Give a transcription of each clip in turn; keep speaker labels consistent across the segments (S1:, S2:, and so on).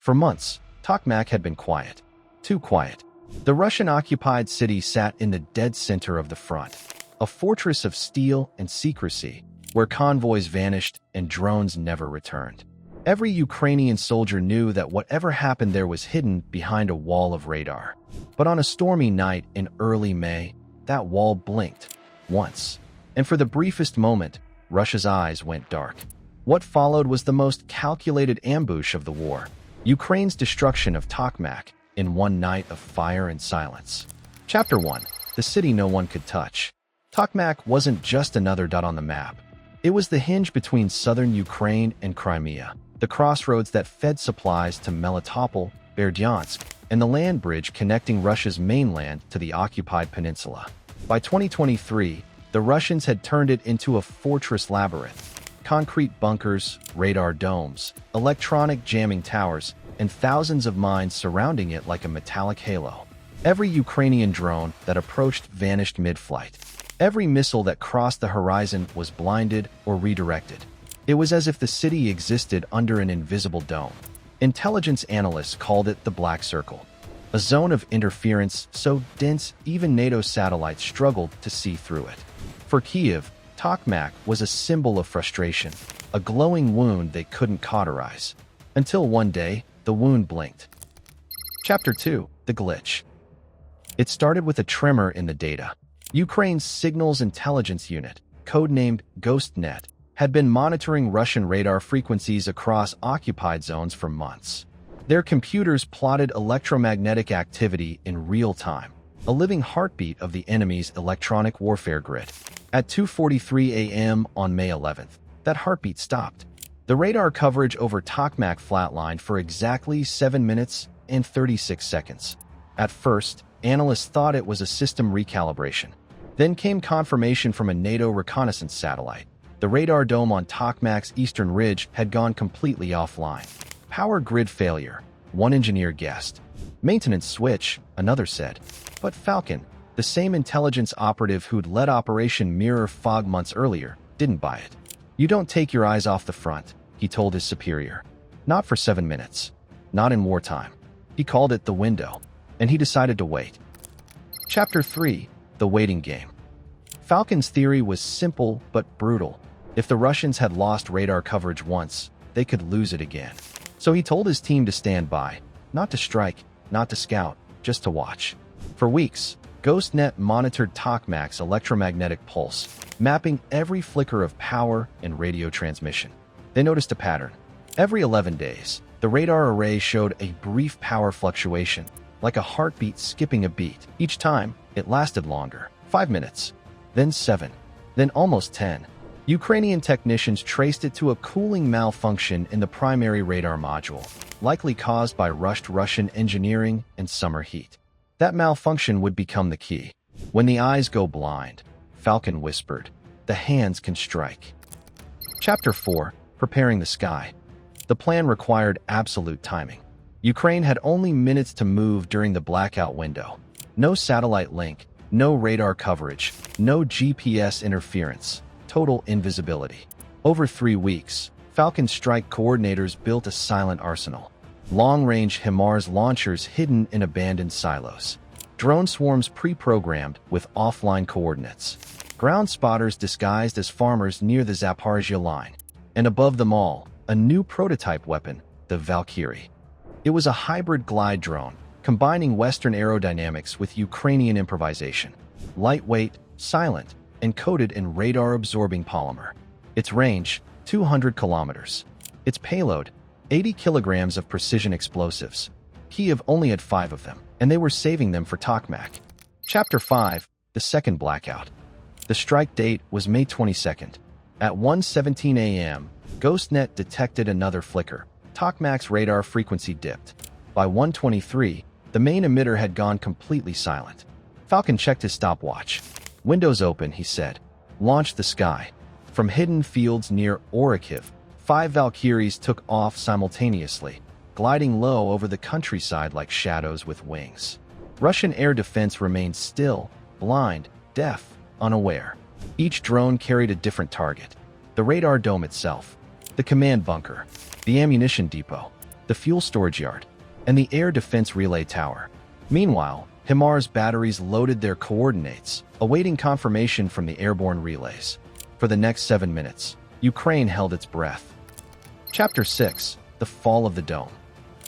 S1: For months, Tokmak had been quiet. Too quiet. The Russian-occupied city sat in the dead center of the front, a fortress of steel and secrecy, where convoys vanished and drones never returned. Every Ukrainian soldier knew that whatever happened there was hidden behind a wall of radar. But on a stormy night in early May, that wall blinked once. And for the briefest moment, Russia's eyes went dark. What followed was the most calculated ambush of the war. Ukraine's destruction of Tokmak in one night of fire and silence. Chapter 1. The city no one could touch. Tokmak wasn't just another dot on the map. It was the hinge between southern Ukraine and Crimea, the crossroads that fed supplies to Melitopol, Berdyansk, and the land bridge connecting Russia's mainland to the occupied peninsula. By 2023, the Russians had turned it into a fortress labyrinth. Concrete bunkers, radar domes, electronic jamming towers, and thousands of mines surrounding it like a metallic halo. Every Ukrainian drone that approached vanished mid-flight. Every missile that crossed the horizon was blinded or redirected. It was as if the city existed under an invisible dome. Intelligence analysts called it the Black Circle, a zone of interference so dense even NATO satellites struggled to see through it. For Kyiv, Tokmak was a symbol of frustration, a glowing wound they couldn't cauterize. Until one day, the wound blinked. Chapter 2. The Glitch. It started with a tremor in the data. Ukraine's Signals Intelligence Unit, codenamed GhostNet, had been monitoring Russian radar frequencies across occupied zones for months. Their computers plotted electromagnetic activity in real time, a living heartbeat of the enemy's electronic warfare grid. At 2:43 a.m. on May 11th, that heartbeat stopped. The radar coverage over Tokmak flatlined for exactly 7 minutes and 36 seconds. At first, analysts thought it was a system recalibration. Then came confirmation from a NATO reconnaissance satellite. The radar dome on Tokmak's eastern ridge had gone completely offline. Power grid failure, one engineer guessed. Maintenance switch, another said. But Falcon, the same intelligence operative who'd led Operation Mirror Fog months earlier, didn't buy it. "You don't take your eyes off the front," he told his superior. "Not for 7 minutes. Not in wartime." He called it the window, and he decided to wait. Chapter 3. The Waiting Game. Falcon's theory was simple but brutal. If the Russians had lost radar coverage once, they could lose it again. So he told his team to stand by, not to strike, not to scout, just to watch. For weeks, GhostNet monitored Tokmak's electromagnetic pulse, mapping every flicker of power and radio transmission. They noticed a pattern. Every 11 days, the radar array showed a brief power fluctuation, like a heartbeat skipping a beat. Each time, it lasted longer. 5 minutes, then 7, then almost 10. Ukrainian technicians traced it to a cooling malfunction in the primary radar module, likely caused by rushed Russian engineering and summer heat. That malfunction would become the key. When the eyes go blind, Falcon whispered, the hands can strike. Chapter 4. Preparing the sky. The plan required absolute timing. Ukraine had only minutes to move during the blackout window. No satellite link, no radar coverage, no GPS interference, total invisibility. Over 3 weeks, Falcon strike coordinators built a silent arsenal. Long-range HIMARS launchers hidden in abandoned silos. Drone swarms pre-programmed with offline coordinates. Ground spotters disguised as farmers near the Zaporizhzhia line. And above them all, a new prototype weapon, the Valkyrie. It was a hybrid glide drone, combining Western aerodynamics with Ukrainian improvisation. Lightweight, silent, and coated in radar-absorbing polymer. Its range, 200 kilometers. Its payload, 80 kilograms of precision explosives. Kyiv only had 5 of them, and they were saving them for Tokmak. Chapter 5. The Second Blackout. The strike date was May 22nd. At 1:17 a.m., GhostNet detected another flicker. Tokmak's radar frequency dipped. By 1:23, the main emitter had gone completely silent. Falcon checked his stopwatch. "Windows open," he said. "Launch the sky." From hidden fields near Orikhiv, 5 Valkyries took off simultaneously, gliding low over the countryside like shadows with wings. Russian air defense remained still, blind, deaf, unaware. Each drone carried a different target. The radar dome itself, the command bunker, the ammunition depot, the fuel storage yard, and the air defense relay tower. Meanwhile, HIMARS batteries loaded their coordinates, awaiting confirmation from the airborne relays. For the next 7 minutes, Ukraine held its breath. Chapter 6: The Fall of the Dome.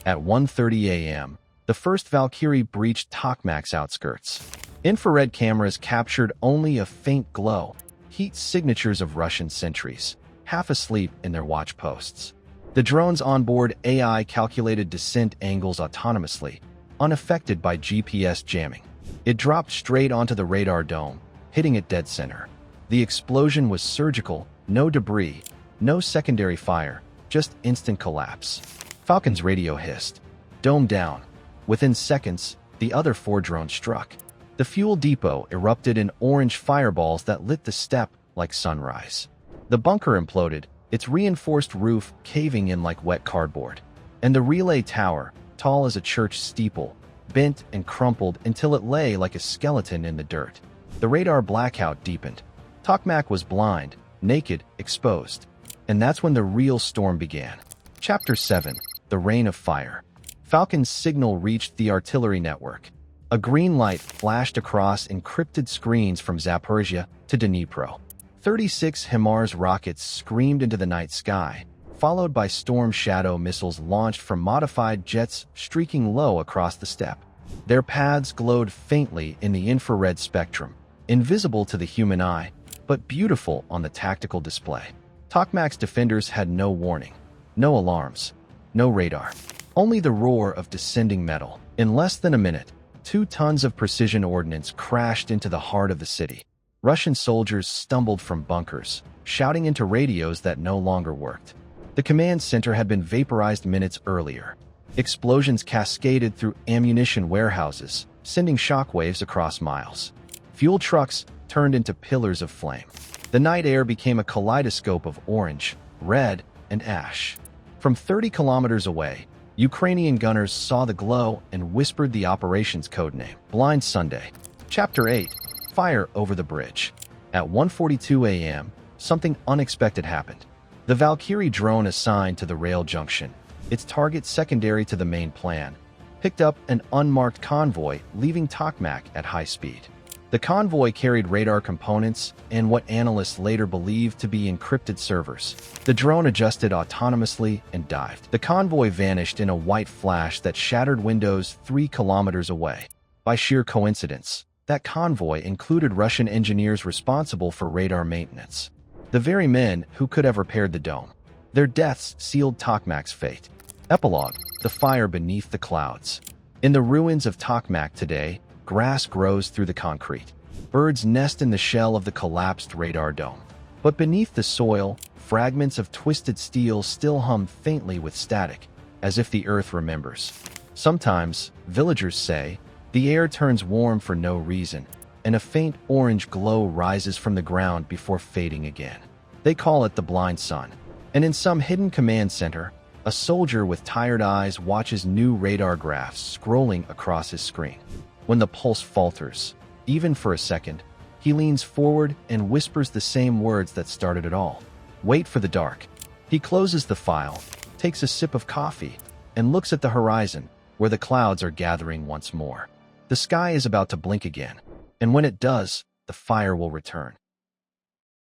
S1: At 1:30 a.m., the first Valkyrie breached Tokmak's outskirts. Infrared cameras captured only a faint glow, heat signatures of Russian sentries, half asleep in their watch posts. The drone's onboard AI calculated descent angles autonomously, unaffected by GPS jamming. It dropped straight onto the radar dome, hitting it dead center. The explosion was surgical, no debris, no secondary fire, just instant collapse. Falcon's radio hissed. Dome down. Within seconds, the other 4 drones struck. The fuel depot erupted in orange fireballs that lit the steppe like sunrise. The bunker imploded, its reinforced roof caving in like wet cardboard. And the relay tower, tall as a church steeple, bent and crumpled until it lay like a skeleton in the dirt. The radar blackout deepened. Tokmak was blind, naked, exposed. And that's when the real storm began. Chapter 7: The Rain of Fire. Falcon's signal reached the artillery network. A green light flashed across encrypted screens from Zaporizhia to Dnipro. 36 HIMARS rockets screamed into the night sky, followed by Storm Shadow missiles launched from modified jets streaking low across the steppe. Their paths glowed faintly in the infrared spectrum, invisible to the human eye, but beautiful on the tactical display. Tokmak's defenders had no warning, no alarms, no radar, only the roar of descending metal. In less than a minute, 2 tons of precision ordnance crashed into the heart of the city. Russian soldiers stumbled from bunkers, shouting into radios that no longer worked. The command center had been vaporized minutes earlier. Explosions cascaded through ammunition warehouses, sending shockwaves across miles. Fuel trucks turned into pillars of flame. The night air became a kaleidoscope of orange, red, and ash. From 30 kilometers away, Ukrainian gunners saw the glow and whispered the operation's codename, Blind Sunday. Chapter 8: Fire over the bridge. At 1:42 a.m., something unexpected happened. The Valkyrie drone assigned to the rail junction, its target secondary to the main plan, picked up an unmarked convoy leaving Tokmak at high speed. The convoy carried radar components and what analysts later believed to be encrypted servers. The drone adjusted autonomously and dived. The convoy vanished in a white flash that shattered windows 3 kilometers away. By sheer coincidence, that convoy included Russian engineers responsible for radar maintenance. The very men who could have repaired the dome. Their deaths sealed Tokmak's fate. Epilogue: The fire beneath the clouds. In the ruins of Tokmak today, grass grows through the concrete. Birds nest in the shell of the collapsed radar dome. But beneath the soil, fragments of twisted steel still hum faintly with static, as if the earth remembers. Sometimes, villagers say, the air turns warm for no reason, and a faint orange glow rises from the ground before fading again. They call it the blind sun. And in some hidden command center, a soldier with tired eyes watches new radar graphs scrolling across his screen. When the pulse falters, even for a second, he leans forward and whispers the same words that started it all. Wait for the dark. He closes the file, takes a sip of coffee, and looks at the horizon, where the clouds are gathering once more. The sky is about to blink again, and when it does, the fire will return.